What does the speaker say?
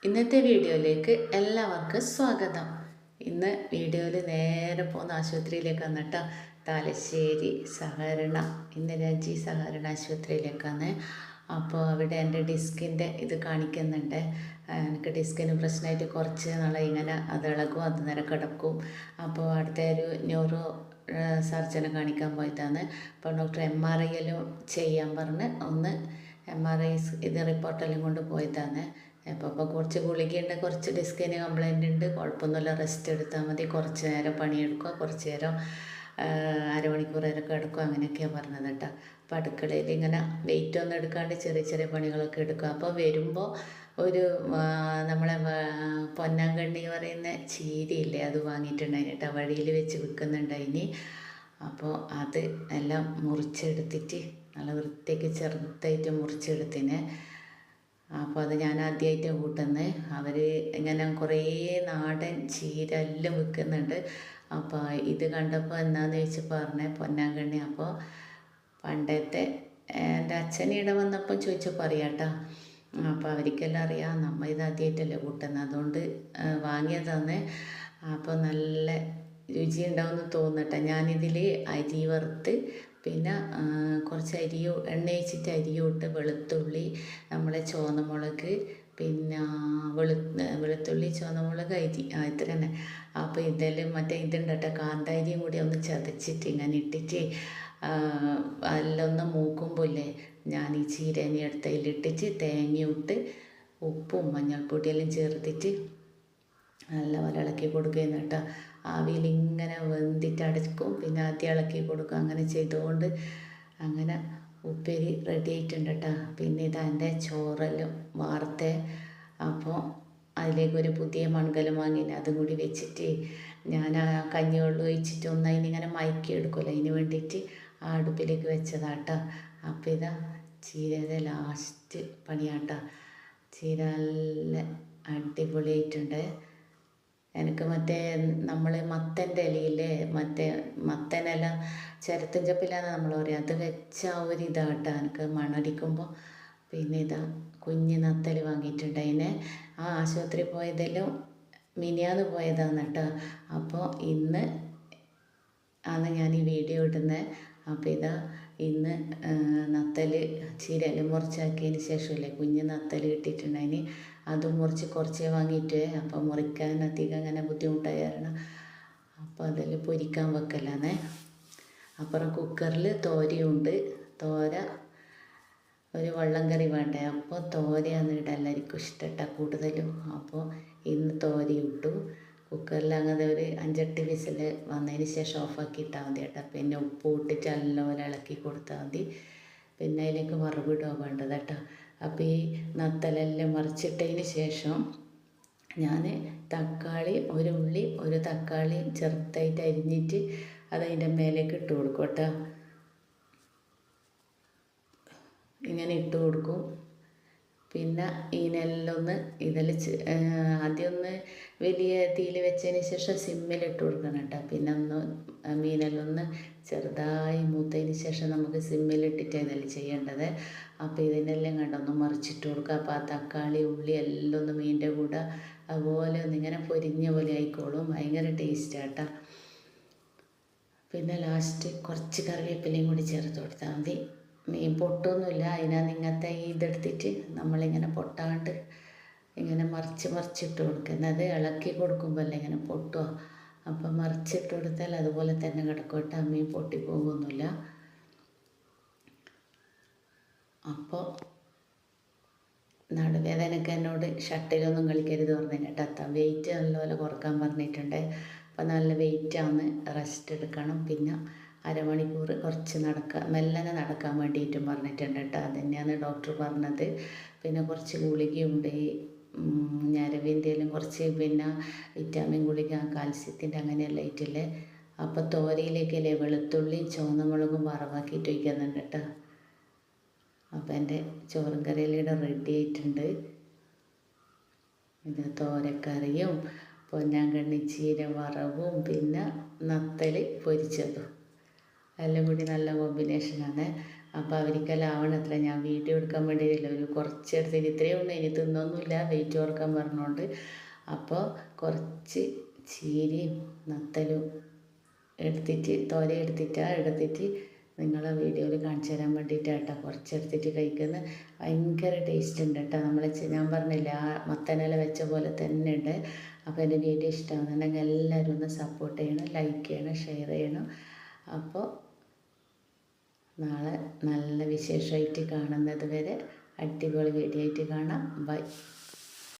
ഇന്നത്തെ വീഡിയോയിലേക്ക് എല്ലാവർക്കും സ്വാഗതം. ഇന്ന് വീഡിയോയിൽ നേരെ പോകുന്ന ആശുപത്രിയിലേക്കാണ് കേട്ടോ. തലശ്ശേരി സഹകരണ ഇന്ദിരാജി സഹകരണ ആശുപത്രിയിലേക്കാണ്. അപ്പോൾ അവിടെ എൻ്റെ ഡിസ്കിൻ്റെ ഇത് കാണിക്കുന്നുണ്ട്. എനിക്ക് ഡിസ്കിന് പ്രശ്നമായിട്ട് കുറച്ച് നാളെ ഇങ്ങനെ അത് ഇളകും, അത് നേരെ കിടക്കും. അപ്പോൾ അടുത്ത ഒരു ന്യൂറോ സർജനെ കാണിക്കാൻ പോയിട്ടാണ്. അപ്പോൾ ഡോക്ടർ MRI എല്ലാം ചെയ്യാൻ പറഞ്ഞ് ഒന്ന് MRI ഇത് റിപ്പോർട്ടെല്ലാം കൊണ്ട് പോയിട്ടാണ്. അപ്പോൾ കുറച്ച് ഗുളികയുണ്ട്, കുറച്ച് ഡിസ്കിന് കംപ്ലൈൻ്റ് ഉണ്ട്, കുഴപ്പമൊന്നുമില്ല, റെസ്റ്റ് എടുത്താൽ മതി, കുറച്ച് നേരം പണിയെടുക്കുക, കുറച്ച് നേരം അരമണിക്കൂർ വരെ കിടക്കുക, അങ്ങനെയൊക്കെയാണ് പറഞ്ഞത് കേട്ടോ. അപ്പോൾ അടുക്കളയിൽ ഇങ്ങനെ വെയിറ്റ് ഒന്നും എടുക്കാണ്ട് ചെറിയ ചെറിയ പണികളൊക്കെ എടുക്കുക. അപ്പോൾ വരുമ്പോൾ ഒരു നമ്മളെ പൊന്നാങ്കണ്ണി പറയുന്ന ചീരയില്ലേ, അത് വാങ്ങിയിട്ടുണ്ടായിന് കേട്ടോ. വഴിയിൽ വെച്ച് വിൽക്കുന്നുണ്ടായിന്. അപ്പോൾ അത് എല്ലാം മുറിച്ചെടുത്തിട്ട് നല്ല വൃത്തിക്ക് ചെറുതായിട്ട് മുറിച്ചെടുത്തിന്. അപ്പോൾ അത് ഞാൻ ആദ്യമായിട്ട് കൂട്ടുന്നത്. അവർ ഇങ്ങനെ കുറേ നാടൻ ചീര എല്ലാം വിൽക്കുന്നുണ്ട്. അപ്പോൾ ഇത് കണ്ടപ്പോൾ എന്താണെന്ന് ചോദിച്ച് പറഞ്ഞേ പൊന്നാങ്കണ്ണി. അപ്പോൾ പണ്ടത്തെ എൻ്റെ അച്ഛനിടെ വന്നപ്പോൾ ചോദിച്ചു പറയാട്ടോ. അപ്പോൾ അവർക്കെല്ലാം അറിയാം, നമ്മൾ ഇത് ആദ്യമായിട്ടല്ലേ കൂട്ടുന്നത്, അതുകൊണ്ട് വാങ്ങിയതാണ്. അപ്പോൾ നല്ല രുചി ഉണ്ടാവുമെന്ന് തോന്നട്ടെ. ഞാനിതിൽ അരി വറുത്ത് പിന്നെ കുറച്ച് അരിയോ എണ്ണ ഒഴിച്ചിട്ട് അരിയും ഇട്ട് വെളുത്തുള്ളി, നമ്മളെ ചുവന്നമുളക്, പിന്നെ വെളുത്തുള്ളി ചുവന്നമുളക് അരി ഇത്ര തന്നെ. അപ്പോൾ ഇതെല്ലാം മറ്റേ ഇതുണ്ട് കേട്ടോ, കാന്താരിയും കൂടി ഒന്ന് ചതച്ചിട്ട് ഇങ്ങനെ ഇട്ടിട്ട് എല്ലാം ഒന്ന് മൂക്കുമ്പോഴല്ലേ ഞാൻ ഈ ചീരേനെ എടുത്ത് അതിലിട്ടിട്ട് തേങ്ങയിട്ട് ഉപ്പും മഞ്ഞൾപ്പൊടിയെല്ലാം ചേർത്തിട്ട് നല്ലപോലെ ഇളക്കി കൊടുക്കുകയെന്ന് കേട്ടോ. ആവിയിൽ ഇങ്ങനെ വെന്തിട്ട് അടക്കും, പിന്നെ ആദ്യം ഇളക്കി കൊടുക്കും. അങ്ങനെ ചെയ്തുകൊണ്ട് അങ്ങനെ ഉപ്പേരി റെഡി ആയിട്ടുണ്ട് കേട്ടോ. പിന്നെ ഇതെൻ്റെ ചോറെല്ലാം വാർത്തേ. അപ്പോൾ അതിലേക്കൊരു പുതിയ മൺകലം വാങ്ങിന്, അതും കൂടി വെച്ചിട്ട് ഞാൻ ആ കഞ്ഞിവെള്ളം ഒഴിച്ചിട്ട് ഒന്ന് അതിനിങ്ങനെ മയക്കി എടുക്കുമല്ലോ, അതിന് വേണ്ടിയിട്ട് ആ അടുപ്പിലേക്ക് വെച്ചതാട്ടോ. അപ്പോൾ ഇതാ ചീരയുടെ ലാസ്റ്റ് പണിയാട്ടോ. ചീര നല്ല അടിപൊളിയായിട്ടുണ്ട്. എനിക്ക് മറ്റേ നമ്മൾ മത്തൻ്റെ ഇലയില്ലേ, മറ്റേ മത്തനില ചിരത്തും ചപ്പിലാണ് നമ്മൾ പറയുക, അത് വെച്ച ആ ഒരു ഇതാട്ടോ എനിക്ക് മണടിക്കുമ്പോൾ. പിന്നെ ഇതാ കുഞ്ഞ് നത്തൽ വാങ്ങിയിട്ടുണ്ട്. അതിനെ ആ ആശുപത്രി പോയതെല്ലാം മിനിയാന്ന് പോയതാണ് കേട്ടോ. അപ്പോൾ ഇന്ന് ആണ് ഞാൻ ഈ വീഡിയോ ഇടുന്നത്. അപ്പോൾ ഇതാ ഇന്ന് നത്തൽ ചീരയെല്ലാം മുറിച്ചാക്കിയതിന് ശേഷമല്ലേ കുഞ്ഞ് നത്തൽ കിട്ടിയിട്ടുണ്ടായിന്. അതും മുറിച്ച് കുറച്ചേ വാങ്ങിയിട്ട്, അപ്പോൾ മുറിക്കാൻ അധികം അങ്ങനെ ബുദ്ധിമുട്ടായി കാരണം അപ്പോൾ അതിൽ പൊരിക്കാൻ വെക്കലാന്നേ. അപ്പുറം കുക്കറിൽ തോരയുണ്ട്. തോര ഒരു വെള്ളം കറി വേണ്ടേ, അപ്പോൾ തോരയാണ് ഇവിടെ എല്ലാവർക്കും ഇഷ്ടപ്പെട്ട കൂടുതലും. അപ്പോൾ ഇന്ന് തോര ഇട്ടു കുക്കറിൽ. അങ്ങനെ ഒരു 5-8 വിസിൽ വന്നതിന് ശേഷം ഓഫാക്കിയിട്ടാൽ മതി കേട്ടോ. പിന്നെ ഉപ്പ് ഇട്ടിട്ട് നല്ലപോലെ ഇളക്കി കൊടുത്താൽ മതി. പിന്നെ അതിലേക്ക് വറവിടുക വേണ്ടത് കേട്ടോ. അപ്പോൾ ഈ നത്തലെല്ലാം മറിച്ചിട്ടതിന് ശേഷം ഞാൻ തക്കാളി, ഒരു ഉള്ളി, ഒരു തക്കാളി ചെറുതായിട്ട് അരിഞ്ഞിട്ട് അതതിൻ്റെ മേലേക്ക് ഇട്ട് കൊടുക്കും കേട്ടോ. ഇങ്ങനെ ഇട്ട് കൊടുക്കും. പിന്നെ ഇതിനെല്ലാം ഒന്ന് ആദ്യം ഒന്ന് വലിയ തീയിൽ വെച്ചതിന് ശേഷം സിമ്മിലിട്ട് കൊടുക്കണം കേട്ടോ. പിന്നെ ഒന്ന് മീനെല്ലാം ഒന്ന് ചെറുതായി മൂത്തതിന് ശേഷം നമുക്ക് സിമ്മിലിട്ടിട്ട് ഇതെല്ലാം ചെയ്യേണ്ടത്. അപ്പോൾ ഇതിനെല്ലാം കണ്ടൊന്ന് മറിച്ചിട്ട് കൊടുക്കുക. അപ്പോൾ ആ തക്കാളി ഉള്ളി എല്ലാം ഒന്ന് മീനിൻ്റെ കൂടെ അതുപോലെ ഒന്നിങ്ങനെ പൊരിഞ്ഞ പോലെ ആയിക്കോളും. ഭയങ്കര ടേസ്റ്റാട്ടോ. പിന്നെ ലാസ്റ്റ് കുറച്ച് കറിവേപ്പിലയും കൂടി ചേർത്ത് കൊടുത്താൽ മതി. മീൻ പൊട്ടൊന്നുമില്ല, അതിനകത്ത് ഇങ്ങനത്തെ ഇതെടുത്തിട്ട് നമ്മളിങ്ങനെ പൊട്ടാണ്ട് ഇങ്ങനെ മറിച്ചിട്ട് കൊടുക്കുന്നത്. ഇളക്കി കൊടുക്കുമ്പോൾ അല്ല ഇങ്ങനെ പൊട്ടുക. അപ്പം മറിച്ചിട്ട് കൊടുത്താൽ അതുപോലെ തന്നെ കിടക്കട്ടെ, മീൻ പൊട്ടിപ്പോകുന്നില്ല. അപ്പോൾ നടുവേദനയൊക്കെ എന്നോട് ഷട്ടിലൊന്നും കളിക്കരുത് പറഞ്ഞു കേട്ടോ. വെയിറ്റ് നല്ലപോലെ കുറക്കാൻ പറഞ്ഞിട്ടുണ്ട്. അപ്പോൾ നല്ല വെയിറ്റാണ്, റെസ്റ്റ് എടുക്കണം. പിന്നെ അരമണിക്കൂർ കുറച്ച് മെല്ലനെ നടക്കാൻ വേണ്ടിയിട്ടും പറഞ്ഞിട്ടുണ്ട് കേട്ടോ. അത് തന്നെയാണ് ഡോക്ടർ പറഞ്ഞത്. പിന്നെ കുറച്ച് ഗുളികയുണ്ട്, ഞരവിൻ്റെയും കുറച്ച്, പിന്നെ വിറ്റാമിൻ ഗുളിക, കാൽസ്യത്തിൻ്റെ അങ്ങനെയെല്ലാം ആയിട്ടില്ലേ. അപ്പോൾ തോരയിലേക്കല്ലേ വെളുത്തുള്ളിയും ചുവന്നമുളകും വറവാക്കിയിട്ട് വയ്ക്കുന്നുണ്ട് കേട്ടോ. അപ്പോൾ എൻ്റെ ചോറും കറിയെല്ലാം റെഡി ആയിട്ടുണ്ട്. ഇത് തോരക്കറിയും പൊന്നാങ്കണ്ണി ചീര വറവും പിന്നെ നത്തൽ പൊരിച്ചതും എല്ലാം കൂടി നല്ല കോമ്പിനേഷനാണ്. അപ്പോൾ അവർക്കെല്ലാം ആവണത്ര ഞാൻ വീഡിയോ എടുക്കാൻ വേണ്ടിയില്ല, ഒരു കുറച്ച് എടുത്തിട്ട് ഇത്രയേ ഉള്ളൂ, ഇനി തിന്നൊന്നുമില്ല, വെയിറ്റ് കുറക്കാൻ പറഞ്ഞുകൊണ്ട്. അപ്പോൾ കുറച്ച് ചീരയും നത്തലും എടുത്തിട്ട് തോര എടുത്തിട്ട് നിങ്ങളെ വീഡിയോയിൽ കാണിച്ചു തരാൻ വേണ്ടിയിട്ടാട്ടോ കുറച്ചെടുത്തിട്ട് കഴിക്കുന്നത്. ഭയങ്കര ടേസ്റ്റ് ഉണ്ട് കേട്ടോ. ഞാൻ പറഞ്ഞില്ല ആ മത്തനില വെച്ച പോലെ തന്നെ ഉണ്ട്. അപ്പോൾ എൻ്റെ വീഡിയോ ഇഷ്ടമാകുന്നുണ്ടെങ്കിൽ എല്ലാവരും ഒന്ന് സപ്പോർട്ട് ചെയ്യണം, ലൈക്ക് ചെയ്യണം, ഷെയർ ചെയ്യണം. അപ്പോൾ നാളെ നല്ല വിശേഷമായിട്ട് കാണുന്നത് വരെ അടിപൊളി വീഡിയോ ആയിട്ട് കാണാം. ബൈ.